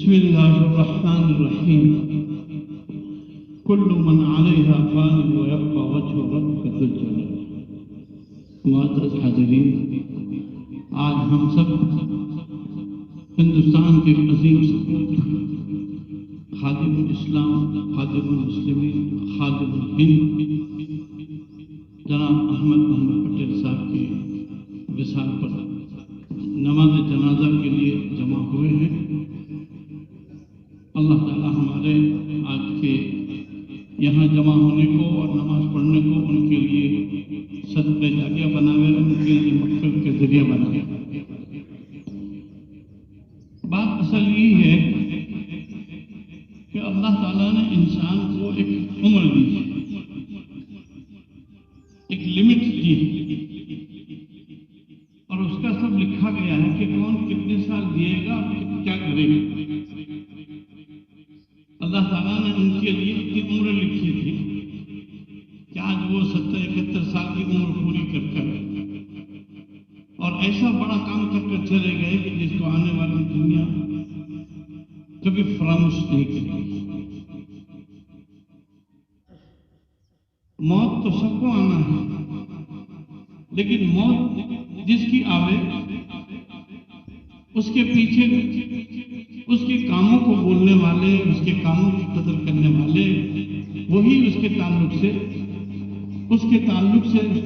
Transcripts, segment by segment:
بسم اللہ الرحمن الرحیم کل من علیہا فان ویبقى وجہ ربک ذو الجلال۔ معزز حاضرین، آج ہم سب ہندوستان کے عظیم سپوت خادم الاسلام، خادم المسلمین، خادم الہند جناب احمد محمد پٹیل صاحب کے وصال پر نماز جنازہ کے لیے جمع ہوئے ہیں۔ اللہ تعالی ہمارے آج کے یہاں جمع ہونے کو اور نماز پڑھنے کو ان کے لیے صدقہ جاریہ بناوے، ان کے لیے مغفرت کے ذریعہ بناوے۔ بات اصل یہ ہے کہ اللہ تعالیٰ نے انسان کو ایک عمر دی، ایک لمٹ دی، اور اس کا سب لکھا گیا ہے کہ کون کتنے سال جیے گا اور کیا کرے گا۔ اللہ تعالیٰ نے ان کے لیے اتنی عمر لکھی تھی کہ آج وہ 70-71 سال کی عمر پوری کر اور ایسا بڑا کام کر چلے گئے کہ جس کو آنے والی دنیا کبھی فراموش نہیں کرے گی۔ موت تو سب کو آنا ہے، لیکن موت جس کی آوے اس کے پیچھے اس کے کاموں کو بولنے والے، اس کے کاموں کی قدر کرنے والے، وہی اس کے تعلق سے اس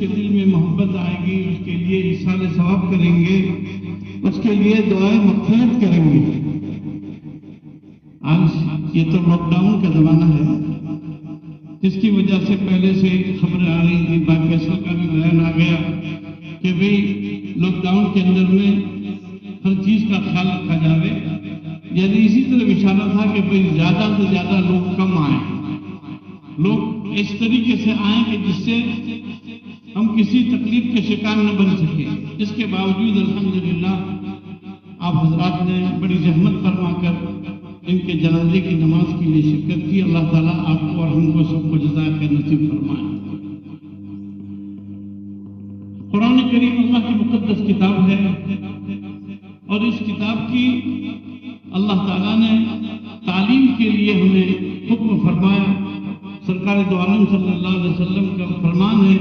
کے دل میں محبت آئے گی، اس کے لیے ایصال ثواب کریں گے، اس کے لیے دعائیں مغفرت کریں گے۔ آج یہ تو لاک ڈاؤن کا زمانہ ہے، جس کی وجہ سے پہلے سے خبریں آ رہی تھی، بائی فیصل کا بھی بیان آ گیا کہ بھئی لاک ڈاؤن کے اندر میں ہر چیز کا خیال رکھا جاوے۔ یعنی اسی طرح اشارہ تھا کہ بھئی زیادہ سے زیادہ لوگ کم آئیں، لوگ اس طریقے سے آئیں کہ جس سے ہم کسی تکلیف کے شکار نہ بن سکیں۔ اس کے باوجود الحمدللہ آپ حضرات نے بڑی زحمت فرما کر ان کے جنازے کی نماز کے لیے شرکت کی۔ اللہ تعالیٰ آپ کو اور ہم کو سب کو جزائے خیر نصیب فرمائے۔ قرآن کریم اللہ کی مقدس کتاب ہے، اور اس کتاب کی اللہ تعالیٰ نے تعلیم کے لیے ہمیں حکم فرمایا۔ سرکار دو عالم صلی اللہ علیہ وسلم کا فرمان ہے،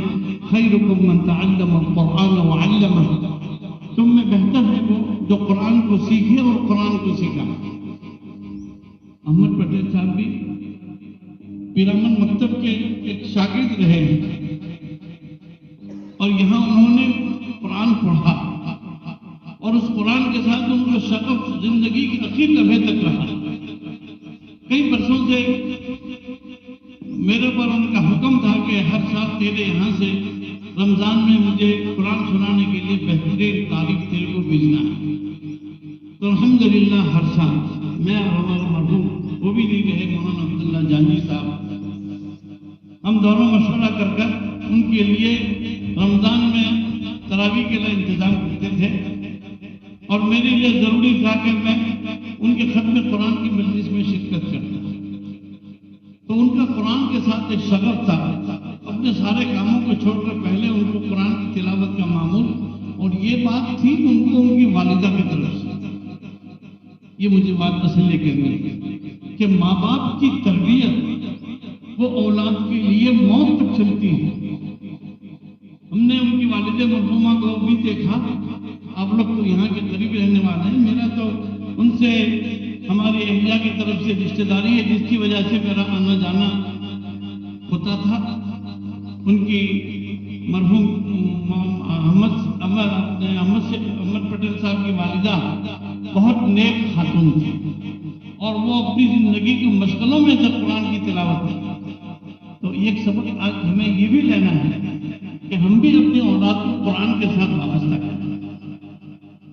خیرکم من تعلم القرآن وعلمہ، تم میں بہتر ہے وہ جو قرآن کو سیکھے اور قرآن کو سکھائے۔ احمد پٹیل صاحب بھی پیرامن مکتب کے ایک شاگرد رہے ہیں، اور یہاں انہوں نے قرآن پڑھا، اور اس قرآن کے ساتھ ان کا شغف زندگی کی آخر لمحے تک رہا۔ کئی برسوں سے میرے پر ان کا حکم تھا کہ ہر سال تیرے یہاں سے رمضان میں مجھے قرآن سنانے کے لیے بہترین تاریخ تیرے کو بھیجنا ہے۔ تو الحمدللہ ہر سال میں اور ہمارا مرحوم وہ بھی نہیں رہے مولانا عبداللہ جانی صاحب، ہم دونوں مشورہ کر ان کے لیے رمضان میں تراویح کے لیے انتظام کرتے تھے، اور میرے لیے ضروری تھا کہ میں ان کے ختم قرآن کی مجلس میں شرکت کرتا۔ تو ان کا قرآن کے ساتھ ایک شغف تھا، اپنے سارے کاموں کو چھوڑ کر پہلے ان کو قرآن کی تلاوت کا معمول، اور یہ بات تھی ان کو ان کی والدہ کی طرف سے۔ یہ مجھے بات تسلی کرنی ہے کہ ماں باپ کی تربیت وہ اولاد کے لیے موت تک چلتی ہے۔ ہم نے ان کی والد مرحومہ کو بھی دیکھا، آپ لوگ تو یہاں کے قریب رہنے والے ہیں، میرا تو ان سے ہماری اہلیہ کی طرف سے رشتہ داری ہے، جس کی وجہ سے میرا آنا جانا ہوتا تھا۔ ان کی مرحوم احمد پٹیل صاحب کی والدہ بہت نیک خاتون تھی، اور وہ اپنی زندگی کی مشغلوں میں سے قرآن کی تلاوت کی۔ تو ایک سبق آج ہمیں یہ بھی لینا ہے کہ ہم بھی اپنی اولاد کو قرآن کے ساتھ وابستہ کریں۔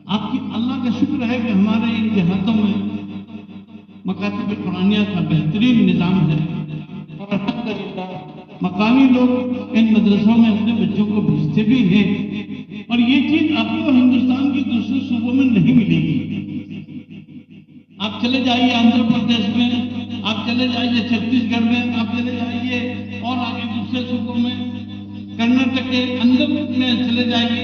آپ کی اللہ کا شکر ہے کہ ہمارے ان دیہاتوں میں مکاتب قرآنیہ کا بہترین نظام ہے، اور الحمدللہ مقامی لوگ ان مدرسوں میں اپنے بچوں کو بھیجتے بھی ہیں، اور یہ چیز آپ کو ہندوستان کے دوسرے صوبوں میں نہیں ملے گی۔ آپ چلے جائیے آندھرا پردیش میں، آپ چلے جائیے چھتیس گڑھ میں، آپ چلے جائیے اور آگے دوسرے صوبوں میں، کرناٹک کے اندر میں چلے جائیے،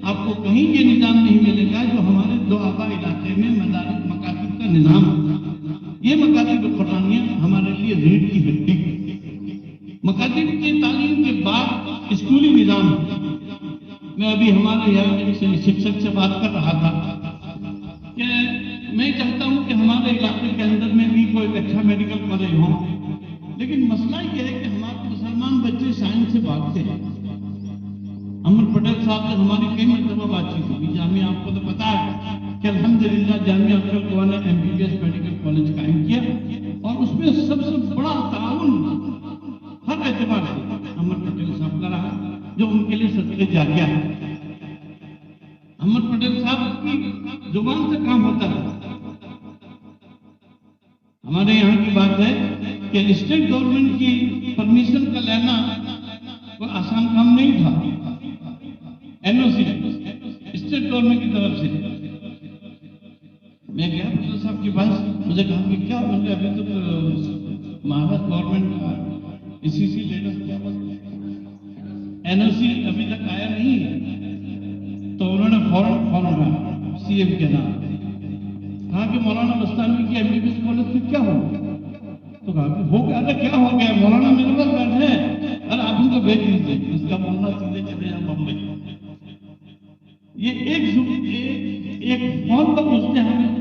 آپ کو کہیں یہ نظام نہیں ملے گا جو ہمارے دو آبا علاقے میں مدارس مکاتب کا نظام ہے۔ یہ مکاتب قرآنیہ ہمارے لیے ریڑھ کی ہڈی ہے۔ مکاتب کی تعلیم کے بعد اسکولی نظام، میں ابھی ہمارے یہاں شکشک سے بات کر رہا تھا کہ میں چاہتا ہوں کہ ہمارے علاقے کے اندر میں بھی کوئی اچھا میڈیکل کالج ہو، لیکن مسئلہ یہ ہے کہ ہمارے مسلمان بچے سائنس سے بھاگتے ہیں۔ احمد پٹیل صاحب سے ہماری کئی مرتبہ بات چیت ہوئی، جامعہ آپ کو تو پتا ہے کہ الحمدللہ جامعہ افضل قوا نے MBBS میڈیکل کالج قائم کیا، اور اس میں سب سے بڑا تعاون ہر اعتبار سے احمد پٹیل صاحب کا رہا، جو ان کے لیے صدقے جاریہ ہے۔ احمد پٹیل صاحب کی زبان سے کام ہوتا ہے۔ ہمارے یہاں کی بات ہے کہ اسٹیٹ گورنمنٹ کی پرمیشن کا لینا کوئی آسان کام نہیں تھا۔ NOC اسٹیٹ گورنمنٹ کی طرف سے میں گیا پٹیل صاحب کے پاس، مجھے کہا کہ کیا بولے ابھی تو مہاراشٹر گورنمنٹ کا ECC لیٹر کیا NOC ابھی تک آیا نہیں ہے۔ تو انہوں نے فوراً فون کہا CM کے نام، کہا کہ مولانا مستانوی کی MBBS کالج میں کیا ہو گیا؟ تو کہا کہ ہو گیا، کیا ہو گیا؟ مولانا میرے پاس بیٹھے ہیں، ارے آپ ان کو بھیج دیجیے، اس کا مولانا سیدھے چلے جائیں بمبئی۔ یہ ایک فون پر اس نے ہمیں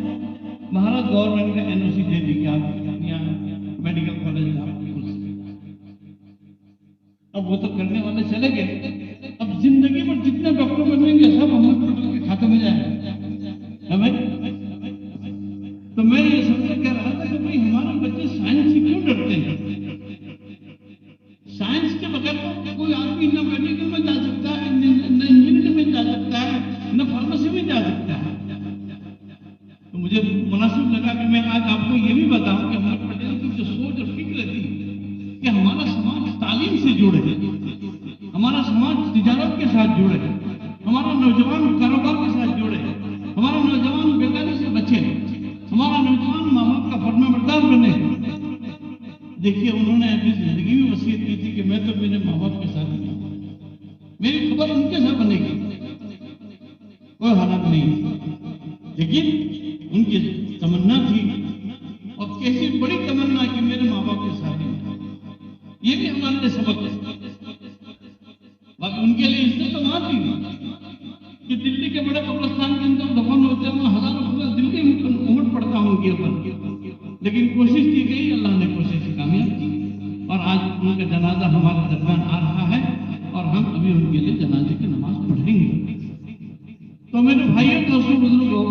مہاراشٹر گورنمنٹ کا NOC دے دی کہ آپ یہاں میڈیکل کالج آپ کھول سکتے۔ اب وہ تو کرنے والے چلے گئے، اب زندگی میں جتنے ڈاکٹر بنیں گے سب احمد پٹیل کے کھاتے میں جائیں گے۔ تو میں یہ سمجھ کہہ رہا تھا کہ بھائی ہمارے بچے سائنس سے کیوں ڈرتے ہیں؟ سائنس کے بغیر تو کوئی آدمی نہ میڈیکل میں جا سکتا ہے، نہ انجینئرنگ میں جا سکتا ہے، نہ فارمیسی میں جا سکتا ہے۔ تو مجھے مناسب لگا کہ میں آج آپ کو یہ بھی بتاؤں کہ احمد پٹیل کی جو سوچ اور فکر تھی کہ ہمارا سماج تعلیم سے جڑے، ہمارا سماج تجارت کے ساتھ جڑے، ہمارا نوجوان کاروبار کے ساتھ جڑے، ہمارا نوجوان بیکاری سے بچے، ہمارا نوجوان ماں باپ کا فرما بردار بنے۔ دیکھیے انہوں نے اپنی زندگی میں وصیت کی تھی کہ میں تو میرے ماں باپ کے ساتھ ہوں، میری خبر ان کے ساتھ بنے گی، کوئی حالات نہیں، لیکن ان کی تمنا تھی، اور کیسی بڑی تمنا کہ میرے ماں باپ کے ساتھ ہوں۔ یہ بھی ہمارے لیے سبق ہے۔ باقی ان کے لیے عزت تو وہاں تھی کہ دلی کے بڑے قبرستان کے اندر دفن ہوتے ہیں، وہاں ہزاروں خدا دل کے امٹ پڑتا ہوں ان کے اوپر، لیکن کوشش کی گئی، اللہ نے کوشش کامیاب کی، اور آج ان کا جنازہ ہمارے درمیان آ رہا ہے، اور ہم ابھی ان کے لیے جنازے کی نماز پڑھیں گے۔ تو میرے بھائیوں دوستوں بزرگوں،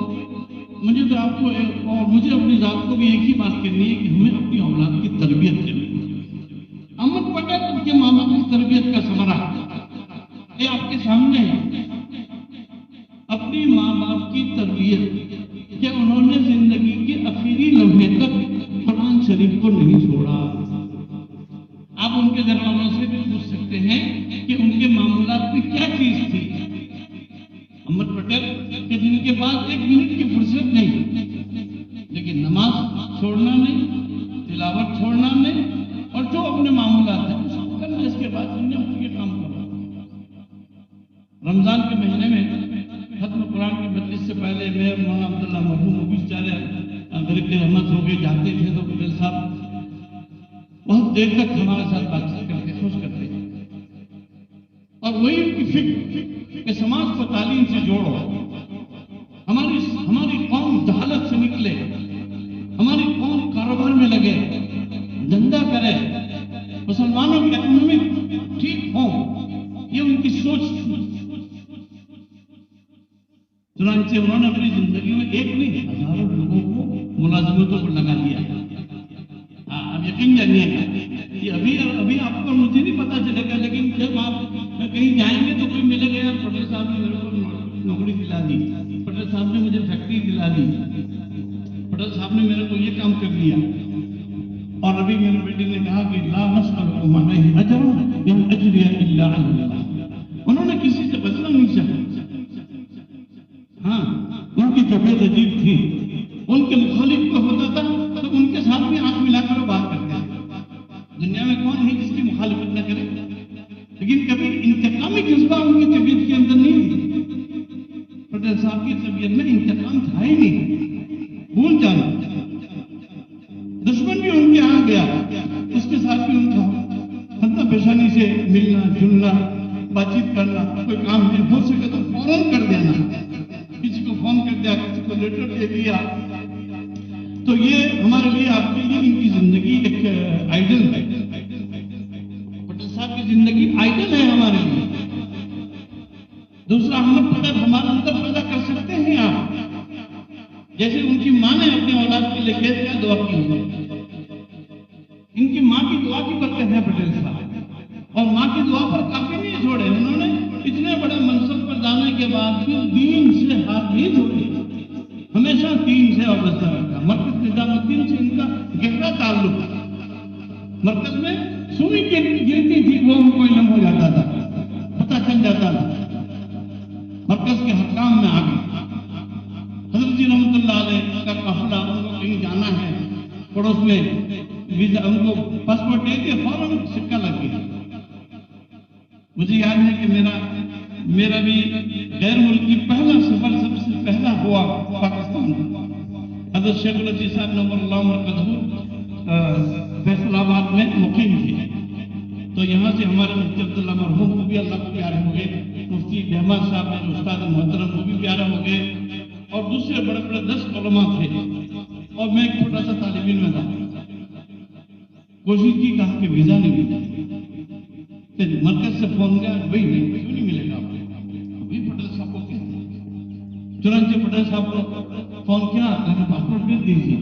مجھے تو آپ کو اور مجھے اپنی ذات کو بھی ایک ہی بات کرنی ہے کہ ہمیں اپنی اولاد کی تربیت کرنی ہے۔ احمد پٹیل کے ماں باپ کی تربیت کا ثمرہ یہ آپ کے سامنے ہے۔ اپنی ماں باپ کی تربیت کہ انہوں نے زندگی کے آخری لمحے تک قرآن شریف کو نہیں چھوڑا۔ آپ ان کے گھر والوں سے بھی پوچھ سکتے ہیں کہ ان کے معمولات میں کیا چیز تھی۔ احمد پٹیل کہ جن کے پاس ایک منٹ کی فرصت نہیں، لیکن نماز چھوڑنا نہیں، تلاوت چھوڑنا نہیں، اور جو اپنے معمولات ہیں اس کو کرنا، اس کے بعد دنیا بھر کے کام کرنا۔ رمضان کے مہینے میں ختم قرآن کی مجلس سے پہلے میں مولانا عبداللہ مرحوم وہ بھی بیچارے غریب رحمت ہو کے جاتے تھے، تو پٹیل صاحب بہت دیر تک ہمارے ساتھ بات چیت کرتے، خوش کرتے، اور وہی ان کی فکر کہ سماج کو تعلیم سے جوڑو، ہماری قوم جہالت سے نکلے، ہماری قوم کاروبار میں لگے، دھندا کرے، مسلمانوں کی اکنامک ٹھیک ہو، یہ ان کی سوچ تھی۔ چنانچہ انہوں نے اپنی زندگی میں ایک نہیں ہزاروں لوگوں کو ملازمتوں پر لگا دیا۔ اب یقین جانیے گا کہ ابھی آپ کو مجھے نہیں پتا چلے گا، لیکن جب آپ کہیں جائیں گے تو کوئی ملے گا، یار پٹیل صاحب نے میرے کو نوکری دلا دی، پٹیل صاحب نے مجھے فیکٹری دلا دی، پٹیل صاحب نے میرے کو یہ کام کر دیا۔ اور ابھی میرے بیٹے نے کہا کہ لا نسألکم علیہ اجرا ان اجریہ الا علی اللہ، انہوں نے کسی سے بدلہ نہیں چاہا۔ ہاں ان کی طبیعت عجیب تھی، ان کے مخالف کو ہوتا تھا تو ان کے ساتھ بھی آنکھ ملا کر بات کرتے ہیں۔ دنیا میں کون ہے جس کی مخالفت نہ کرے، لیکن کبھی انتقامی جذبہ ان کی طبیعت کے اندر نہیں تھی۔ پٹیل صاحب کی طبیعت میں انتقام تھا ہی نہیں، بھول جانا۔ گیا اس کے ساتھ بھی ان کا ہنتا پیشانی سے ملنا جلنا بات چیت کرنا، کوئی کام نہیں ہو سکے تو فوراً کر دینا، کسی کو فون کر دیا، کسی کو لیٹر دے دیا. تو یہ ہمارے لیے آپ کے لیے ان کی زندگی ایک آئیڈل ہے. پٹیل صاحب کی زندگی آئیڈل ہے ہمارے لیے. دوسرا احمد پٹیل ہمارے اندر پیدا کر سکتے ہیں آپ، جیسے ان کی ماں نے اپنے اولاد کے لیے کیا دعا کی ہے. ان کی ماں کی دعا کی برکت ہے پٹیل صاحب، اور ماں کی دعا پر کافی نہیں چھوڑے. انہوں نے اتنے بڑے منصب پر جانے کے بعد بھی دین سے ہاتھ نہیں چھوڑے، ہمیشہ دین سے وابستہ رکھا. مرکز نظام الدین سے ان کا گہرا تعلق تھا. مرکز میں سوئی گرتی تھی وہ ان کو علم ہو جاتا تھا، پتہ چل جاتا تھا. مرکز کے حکام میں آگے حضرت جی رحمۃ اللہ علیہ کا قافلہ، ان کو کہیں جانا ہے پڑوس میں، ویزا ان کو پاسپورٹ دے کے فوراً سکہ لگ گیا. مجھے یاد ہے کہ میرا بھی غیر ملکی پہلا سفر سب سے پہلا ہوا پاکستان. حضرت شیخ العزیز صاحب نور اللہ مرکزہ فیصل آباد میں مقیم تھے. تو یہاں سے ہمارے مفتی عبداللہ مرحوم وہ بھی اللہ کو پیارے ہو گئے، مفتی احمد صاحب میرے استاد محترم وہ بھی پیارے ہو گئے، اور دوسرے بڑے بڑے 10 علماء تھے، اور میں ایک چھوٹا سا طالب علم تھا. کوشش کی، کہا کہ ویزا نہیں ملا. پھر مرکز سے فون گیا، بھائی کیوں نہیں ملے گا آپ کو؟ ابھی پٹیل صاحب کو کہتے. چنانچہ پٹیل صاحب کو فون کیا، کہا پاسپورٹ بھیج دیجیے.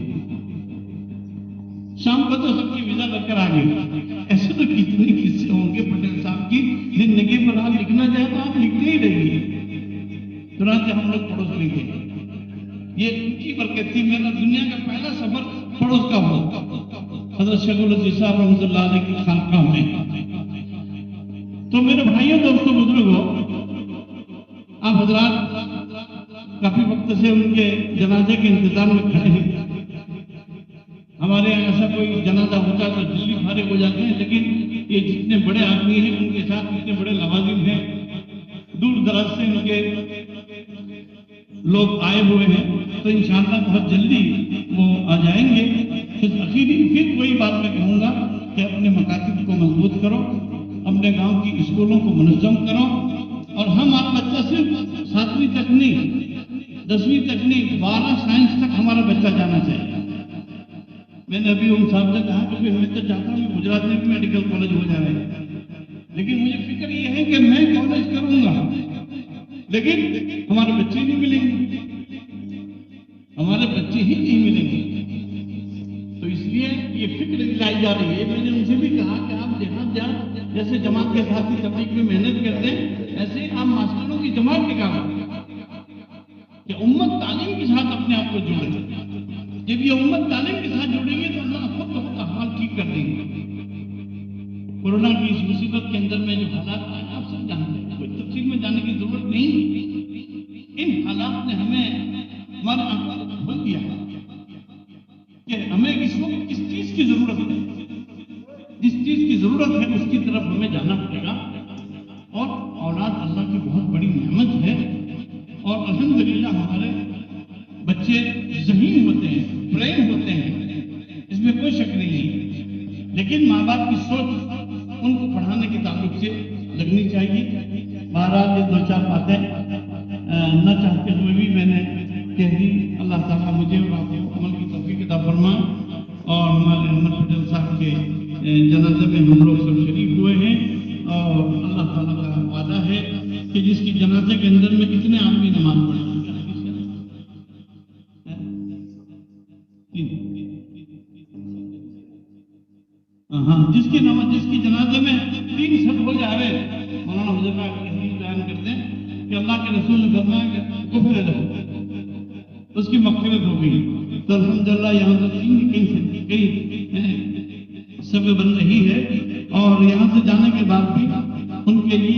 شام کو تو سب کی ویزا لگ کر آ گئی. ایسے تو کتنے قصے ہوں گے پٹیل صاحب کی زندگی پر، آپ لکھنا چاہے تو آپ لکھتے ہی رہیے. چنانچہ ہم لوگ پڑوس میں گئے. یہ ان کی برکت تھی. میرا دنیا کا پہلا سفر پڑوس کا ہوا حضرت شیخ العزیز صاحب رحمۃ اللہ علیہ کی خانقاہ میں. تو میرے بھائیوں دوستوں بزرگوں، آپ حضرات کافی وقت سے ان کے جنازے کے انتظار میں کھڑے ہیں. ہمارے یہاں ایسا کوئی جنازہ ہوتا تو جلدی فارغ ہو جاتے ہیں، لیکن یہ جتنے بڑے آدمی ہیں ان کے ساتھ اتنے بڑے لوازم ہیں، دور دراز سے ان کے لوگ آئے ہوئے ہیں. تو انشاءاللہ بہت جلدی وہ آ جائیں گے. پھر کوئی بات میں کہوں گا کہ اپنے مکاتب کو مضبوط کرو، اپنے گاؤں کی اسکولوں کو منظم کرو، اور ہم آپ بچہ صرف 7ویں تک نہیں، 10ویں تک نہیں، 12 سائنس تک ہمارا بچہ جانا چاہیے. میں نے ابھی ان صاحب سے کہا کہ میں تو چاہتا ہوں کہ گجرات میں بھی میڈیکل کالج ہو جائے، لیکن مجھے فکر یہ ہے کہ میں کالج کروں گا لیکن ہمارے بچے نہیں ملیں گے، ہمارے بچے ہی نہیں ملیں گے. تو اس لیے یہ فکر لائی جا رہی ہے. میں نے ان سے بھی کہا کہ آپ جہاں جیسے جماعت کے ساتھی تبلیغ میں محنت کرتے ہیں، ایسے آپ ماسٹروں کی جماعت نکالیں کہ امت تعلیم کے ساتھ اپنے آپ کو جوڑیں. جب یہ امت تعلیم کے ساتھ جڑیں گے تو اللہ خود بخود احوال ٹھیک کر دیں گے. کورونا کی اس مصیبت کے اندر میں جو حالات آئے آپ سب جانتے ہیں، کوئی تفصیل میں جانے کی ضرورت نہیں. ان حالات نے ہمیں ہمارا احوال کھول دیا کہ ہمیں اس وقت کس چیز کی ضرورت ہے. جس چیز کی ضرورت ہے اس کی طرف ہمیں جانا پڑے گا. اور اولاد اللہ کی بہت بڑی نعمت ہے، اور الحمدللہ ہمارے بچے ذہین ہوتے ہیں، برین ہوتے ہیں، اس میں کوئی شک نہیں ہے. لیکن ماں باپ کی سوچ ان کو پڑھانے کے تعلق سے لگنی چاہیے. بہرحال یہ 2-4 باتیں نہ چاہتے ہوئے بھی میں نے کہہ دی. اللہ تعالیٰ مجھے اور آپ کو عمل کی توفیق عطا فرمائے. اور ہمارے احمد پٹیل صاحب کے جنازے میں ہم لوگ سب شریک ہوئے ہیں، اور اللہ تعالیٰ کا وعدہ ہے کہ جس کی جنازے کے اندر میں کتنے آدمی نماز پڑھیں. ہاں، جس کی جنازے میں 3 صف ہو جائے. مولانا حضرت حدیث بیان کرتے ہیں کہ اللہ کے رسول نے فرمایا کہ کفر ہے، اس کی مغفرت ہو گئی. تو الحمدللہ یہاں سے کئی صف بن رہی ہے، اور یہاں سے جانے کے بعد بھی ان کے لیے